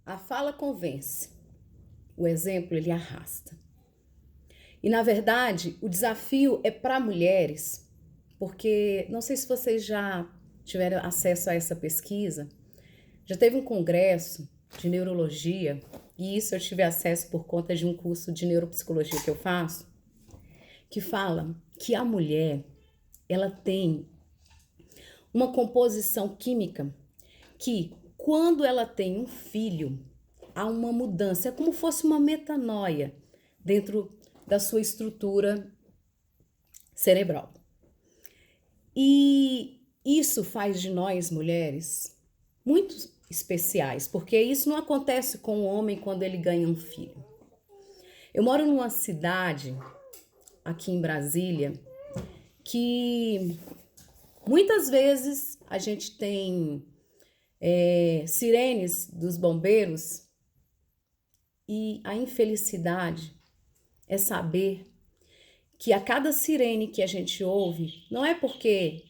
A fala convence, o exemplo ele arrasta. E na verdade, o desafio é para mulheres, porque não sei se vocês já tiveram acesso a essa pesquisa, já teve um congresso de neurologia, e isso eu tive acesso por conta de um curso de neuropsicologia que eu faço, que fala que a mulher, ela tem uma composição química que, quando ela tem um filho, há uma mudança, é como se fosse uma metanoia dentro da sua estrutura cerebral. E isso faz de nós, mulheres, muito especiais, porque isso não acontece com o homem quando ele ganha um filho. Eu moro numa cidade, aqui em Brasília, que muitas vezes a gente tem sirenes dos bombeiros e a infelicidade é saber que a cada sirene que a gente ouve, não é porque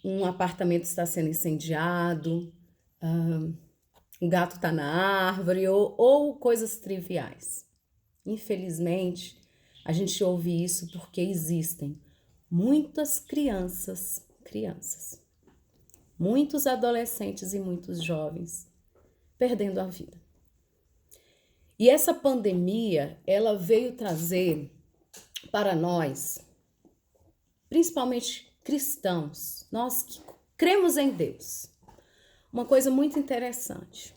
um apartamento está sendo incendiado, um gato está na árvore ou coisas triviais. Infelizmente, a gente ouve isso porque existem muitas crianças, muitos adolescentes e muitos jovens perdendo a vida. E essa pandemia, ela veio trazer para nós, principalmente cristãos, nós que cremos em Deus, uma coisa muito interessante.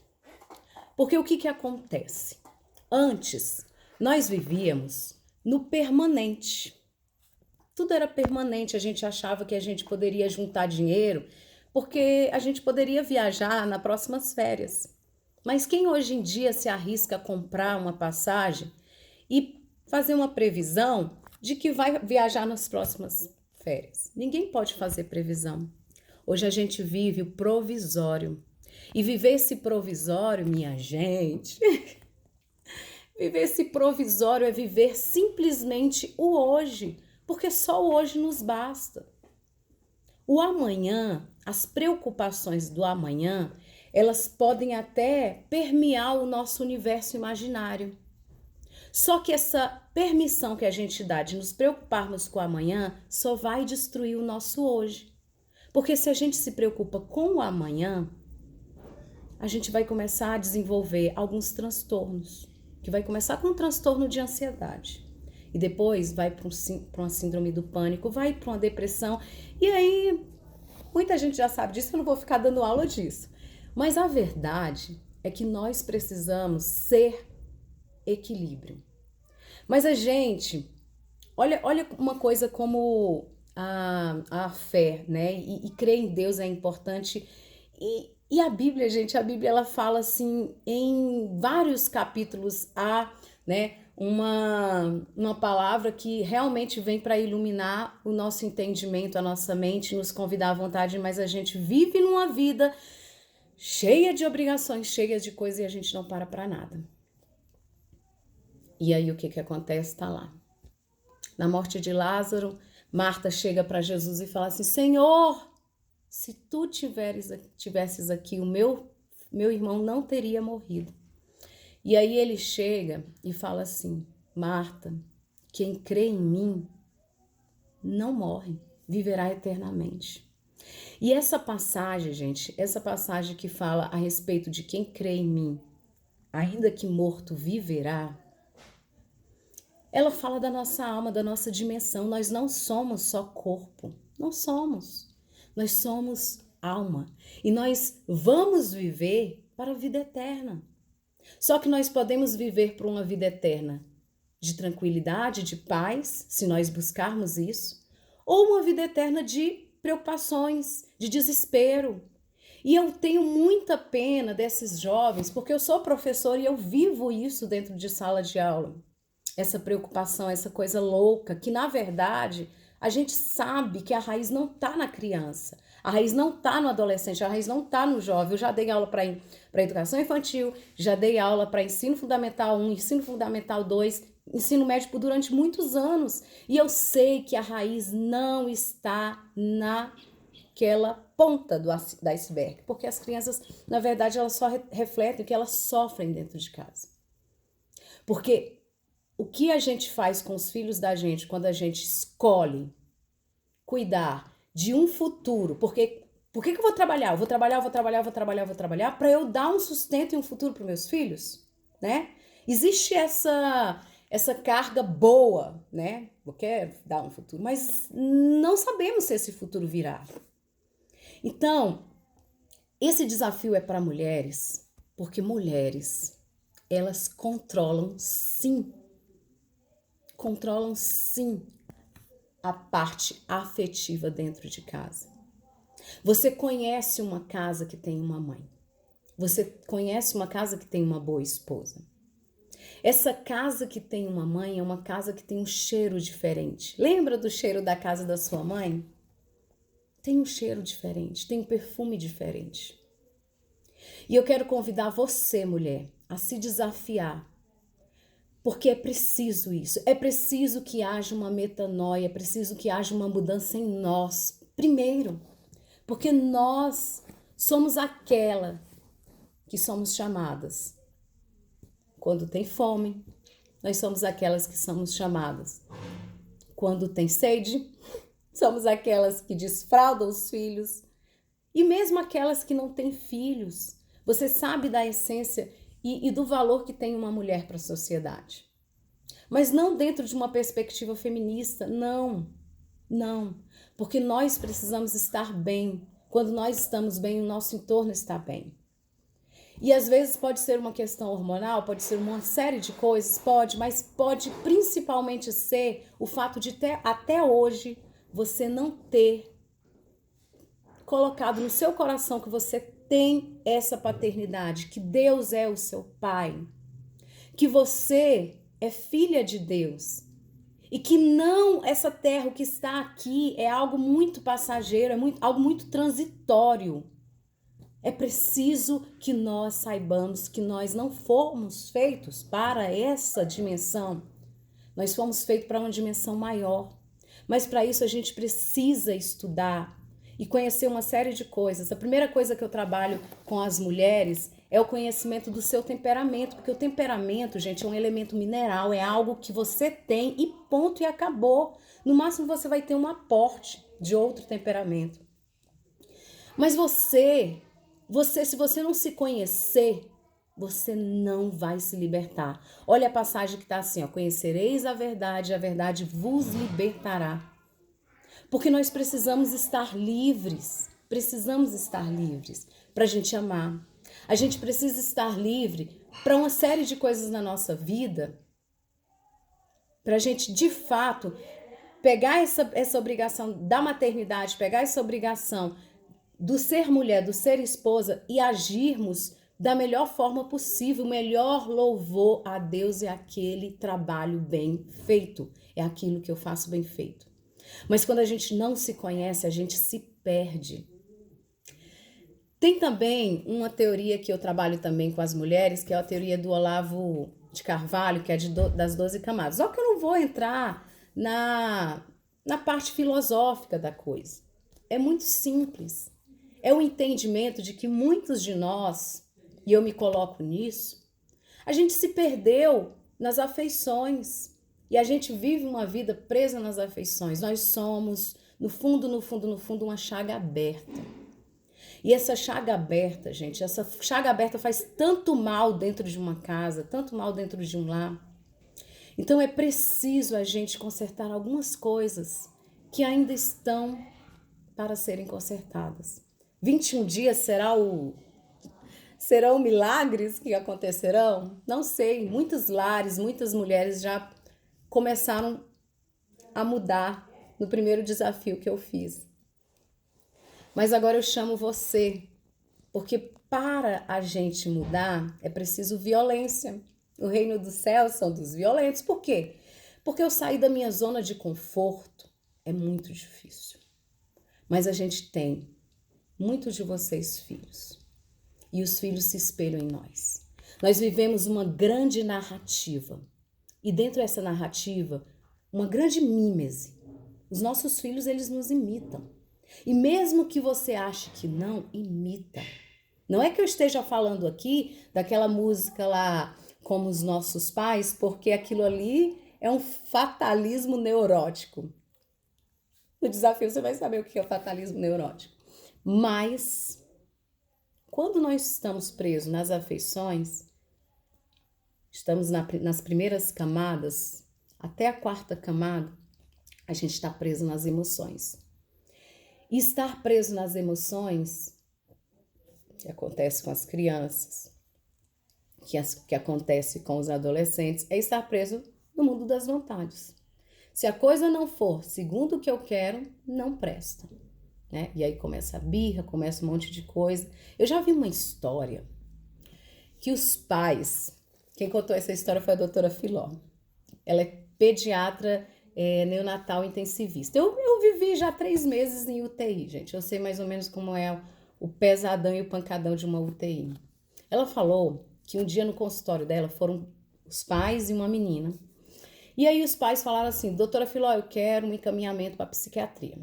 Porque o que acontece? Antes, nós vivíamos no permanente. Tudo era permanente, a gente achava que a gente poderia juntar dinheiro porque a gente poderia viajar nas próximas férias. Mas quem hoje em dia se arrisca a comprar uma passagem e fazer uma previsão de que vai viajar nas próximas férias? Ninguém pode fazer previsão. Hoje a gente vive o provisório. E viver esse provisório, minha gente, viver esse provisório é viver simplesmente o hoje, porque só o hoje nos basta. O amanhã, as preocupações do amanhã, elas podem até permear o nosso universo imaginário. Só que essa permissão que a gente dá de nos preocuparmos com o amanhã só vai destruir o nosso hoje. Porque se a gente se preocupa com o amanhã, a gente vai começar a desenvolver alguns transtornos, que vai começar com um transtorno de ansiedade. E depois vai para uma síndrome do pânico, vai para uma depressão. E aí, muita gente já sabe disso, eu não vou ficar dando aula disso. Mas a verdade é que nós precisamos ser equilíbrio. Mas a gente, olha uma coisa como a fé, né? E crer em Deus é importante. E a Bíblia, gente, a Bíblia ela fala assim em vários capítulos né, uma palavra que realmente vem para iluminar o nosso entendimento, a nossa mente, nos convidar à vontade, mas a gente vive numa vida cheia de obrigações, cheia de coisas e a gente não para nada. E aí o que acontece? Tá lá. Na morte de Lázaro, Marta chega para Jesus e fala assim: Senhor, se tu tivesses aqui, o meu irmão não teria morrido. E aí ele chega e fala assim: Marta, quem crê em mim não morre, viverá eternamente. E essa passagem, gente, essa passagem que fala a respeito de quem crê em mim, ainda que morto viverá, ela fala da nossa alma, da nossa dimensão. Nós não somos só corpo, não somos. Nós somos alma e nós vamos viver para a vida eterna. Só que nós podemos viver para uma vida eterna de tranquilidade, de paz, se nós buscarmos isso, ou uma vida eterna de preocupações, de desespero. E eu tenho muita pena desses jovens, porque eu sou professora e eu vivo isso dentro de sala de aula. Essa preocupação, essa coisa louca, que na verdade a gente sabe que a raiz não está na criança, a raiz não está no adolescente, a raiz não está no jovem. Eu já dei aula para educação infantil, já dei aula para ensino fundamental 1, ensino fundamental 2, ensino médio durante muitos anos. E eu sei que a raiz não está na aquela ponta do iceberg, porque as crianças, na verdade, elas só refletem o que elas sofrem dentro de casa. Porque o que a gente faz com os filhos da gente quando a gente escolhe cuidar de um futuro, porque por que eu vou trabalhar? Eu vou trabalhar para eu dar um sustento e um futuro para meus filhos, né? Existe essa carga boa, né? Eu quero dar um futuro, mas não sabemos se esse futuro virá. Então, esse desafio é para mulheres, porque mulheres, elas controlam sim a parte afetiva dentro de casa. Você conhece uma casa que tem uma mãe. Você conhece uma casa que tem uma boa esposa. Essa casa que tem uma mãe é uma casa que tem um cheiro diferente. Lembra do cheiro da casa da sua mãe? Tem um cheiro diferente, tem um perfume diferente. E eu quero convidar você, mulher, a se desafiar. Porque é preciso isso. É preciso que haja uma metanoia, é preciso que haja uma mudança em nós. Primeiro, porque nós somos aquela que somos chamadas. Quando tem fome, nós somos aquelas que somos chamadas. Quando tem sede, somos aquelas que desfraldam os filhos. E mesmo aquelas que não têm filhos. Você sabe da essência e do valor que tem uma mulher para a sociedade. Mas não dentro de uma perspectiva feminista, não. Porque nós precisamos estar bem. Quando nós estamos bem, o nosso entorno está bem. E às vezes pode ser uma questão hormonal, pode ser uma série de coisas, mas pode principalmente ser o fato de até hoje você não ter colocado no seu coração que você tem essa paternidade, que Deus é o seu pai, que você é filha de Deus e que não essa terra, o que está aqui é algo muito passageiro, algo muito transitório. É preciso que nós saibamos que nós não fomos feitos para essa dimensão. Nós fomos feitos para uma dimensão maior. Mas para isso a gente precisa estudar e conhecer uma série de coisas. A primeira coisa que eu trabalho com as mulheres é o conhecimento do seu temperamento, porque o temperamento, gente, é um elemento mineral, é algo que você tem e ponto, e acabou. No máximo você vai ter um aporte de outro temperamento. Mas se você não se conhecer, você não vai se libertar. Olha a passagem que está assim, ó, conhecereis a verdade vos libertará. Porque nós precisamos estar livres para a gente amar. A gente precisa estar livre para uma série de coisas na nossa vida, para a gente, de fato, pegar essa obrigação da maternidade, pegar essa obrigação do ser mulher, do ser esposa e agirmos da melhor forma possível. O melhor louvor a Deus é aquele trabalho bem feito, é aquilo que eu faço bem feito. Mas quando a gente não se conhece, a gente se perde. Tem também uma teoria que eu trabalho também com as mulheres, que é a teoria do Olavo de Carvalho, que é das 12 camadas. Só que eu não vou entrar na parte filosófica da coisa. É muito simples. É o entendimento de que muitos de nós, e eu me coloco nisso, a gente se perdeu nas afeições e a gente vive uma vida presa nas afeições. Nós somos, no fundo, uma chaga aberta. E essa chaga aberta, gente, essa chaga aberta faz tanto mal dentro de uma casa, tanto mal dentro de um lar. Então é preciso a gente consertar algumas coisas que ainda estão para serem consertadas. 21 dias serão milagres que acontecerão? Não sei. Muitos lares, muitas mulheres já começaram a mudar no primeiro desafio que eu fiz. Mas agora eu chamo você, porque para a gente mudar é preciso violência. O reino dos céus são dos violentos. Por quê? Porque eu sair da minha zona de conforto é muito difícil. Mas a gente tem muitos de vocês filhos. E os filhos se espelham em nós. Nós vivemos uma grande narrativa. E dentro dessa narrativa, uma grande mímese. Os nossos filhos, eles nos imitam. E mesmo que você ache que não, imita. Não é que eu esteja falando aqui daquela música lá, como os nossos pais, porque aquilo ali é um fatalismo neurótico. No desafio você vai saber o que é o fatalismo neurótico. Mas, quando nós estamos presos nas afeições, estamos nas primeiras camadas, até a quarta camada, a gente está preso nas emoções. E estar preso nas emoções, que acontece com as crianças, que acontece com os adolescentes, é estar preso no mundo das vontades. Se a coisa não for segundo o que eu quero, não presta. Né? E aí começa a birra, começa um monte de coisa. Eu já vi uma história que os pais, quem contou essa história foi a doutora Filó. Ela é pediatra neonatal intensivista. Eu vivi já 3 meses em UTI, gente. Eu sei mais ou menos como é o pesadão e o pancadão de uma UTI. Ela falou que um dia no consultório dela foram os pais e uma menina. E aí os pais falaram assim, doutora Filó, eu quero um encaminhamento para psiquiatria.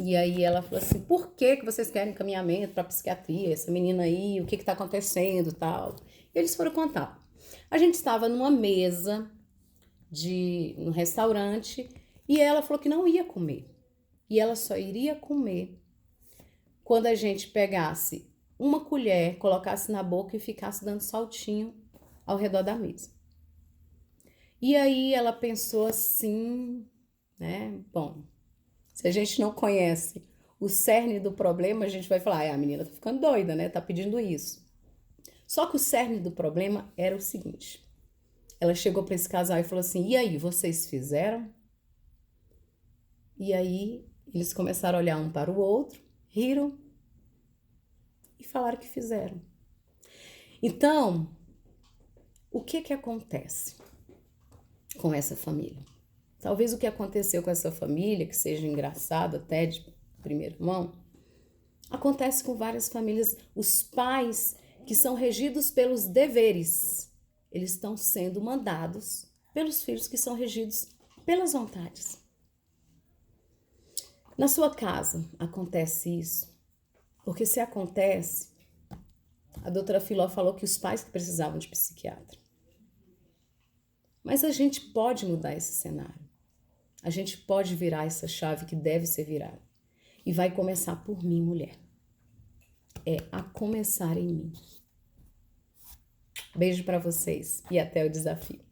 E aí ela falou assim, por que vocês querem encaminhamento para psiquiatria? Essa menina aí, o que está acontecendo e tal? E eles foram contar. A gente estava numa mesa no restaurante e ela falou que não ia comer. E ela só iria comer quando a gente pegasse uma colher, colocasse na boca e ficasse dando saltinho ao redor da mesa. E aí ela pensou assim, né? Bom, se a gente não conhece o cerne do problema, a gente vai falar, a menina tá ficando doida, né? Tá pedindo isso. Só que o cerne do problema era o seguinte. Ela chegou para esse casal e falou assim, e aí, vocês fizeram? E aí eles começaram a olhar um para o outro, riram e falaram que fizeram. Então, o que acontece com essa família? Talvez o que aconteceu com essa família, que seja engraçado até de primeira mão, acontece com várias famílias. Os pais que são regidos pelos deveres, eles estão sendo mandados pelos filhos que são regidos pelas vontades. Na sua casa acontece isso? Porque se acontece, a doutora Filó falou que os pais que precisavam de psiquiatra. Mas a gente pode mudar esse cenário. A gente pode virar essa chave que deve ser virada. E vai começar por mim, mulher. É a começar em mim. Beijo para vocês e até o desafio.